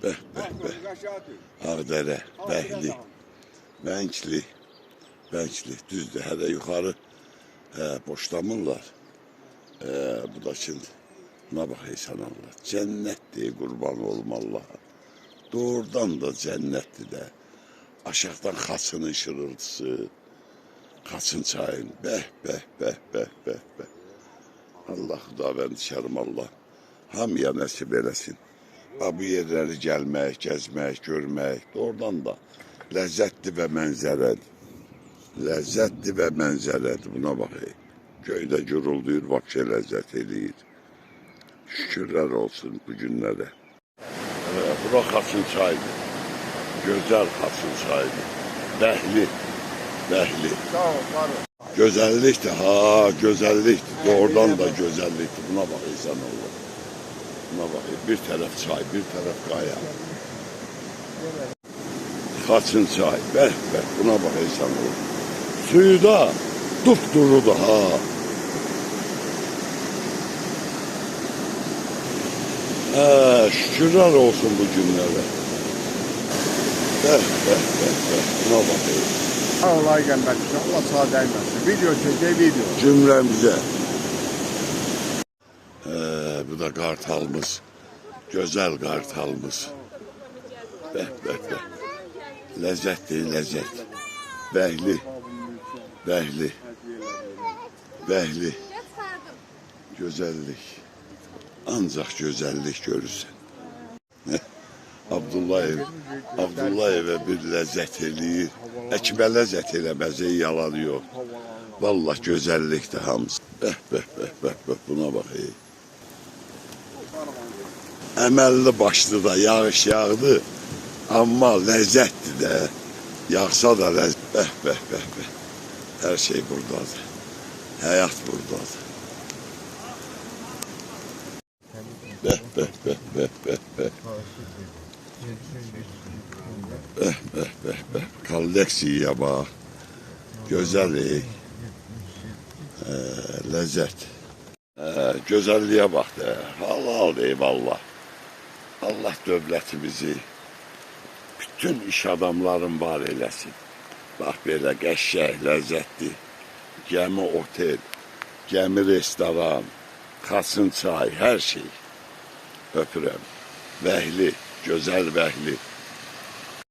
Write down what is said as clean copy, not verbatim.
Bəh, bəh, bəh. Ağdərə, Bəhli, Bənkli, düzdür, hələ yuxarı boşlamırlar. Bu da şimdi, buna baxıysan Allah. Cənnətdir, qurban olma Allah'a. Doğrudan da cənnətdir də. Aşağıdan Xaçının şırıltısı, Xaçın çayın, bəh, bəh, bəh, bəh, bəh, bəh. Allah xudavənd şərim Allah. Hamıya nəsib eləsin. Bu yerləri gəlmək, gəzmək, görmək, doğrudan da ləzzətli və mənzərədir. Ləzzətli və mənzərədir, buna baxayım. Göydə gurulduyur, Bakıya ləzzət eləyir. Şükürlər olsun bu günlərə. Bura Xaçın çayıdır. Gözəl Xaçın çayıdır. Bəhli. Gözəllikdir, gözəllikdir. Doğrudan da gözəllikdir. Buna baxıysan Allah. Buna baxayım. Bir tərəf çay, bir tərəf qaya. Xaçın çay, bəh, buna baxıysan Allah. Suyu da dupdurudur, şükürlər olsun bu günlərə. Bəh, buna baxayım. Allah gəlməsin, Allah sağ dəyməsin. Video çəkək, video. Cümləmizə. Bu da qartalımız. Gözəl qartalımız. Bəh. Ləzzətdir, ləzzət. Bəhli. Gözəllik. Ancaq gözəllik görürsən. Abdullayevə bir ləzzət eləyir. Əkbə ləzzət eləməzə yalan yox. Vallahi gözəllikdir hamısı. Bəh, buna baxayım. Əməlli başlı da yağış yağdı. Amma ləzzətdir də. Yağsa da ləzzət. Bəh. Hər şey buradadır. Həyat buradadır. Bəh. Kolleksiyaya bax. Gözəllik. Ləzzət. Gözəlliyə bax da. Halal eyvallah. Allah dövlətimizi bütün iş adamların var eləsin. Bax belə qəşəng, ləzzətli. Gəmi otel, gəmi restoran, Xaçın çay, hər şey. Öpürəm. Bəhli, gözəl Bəhli.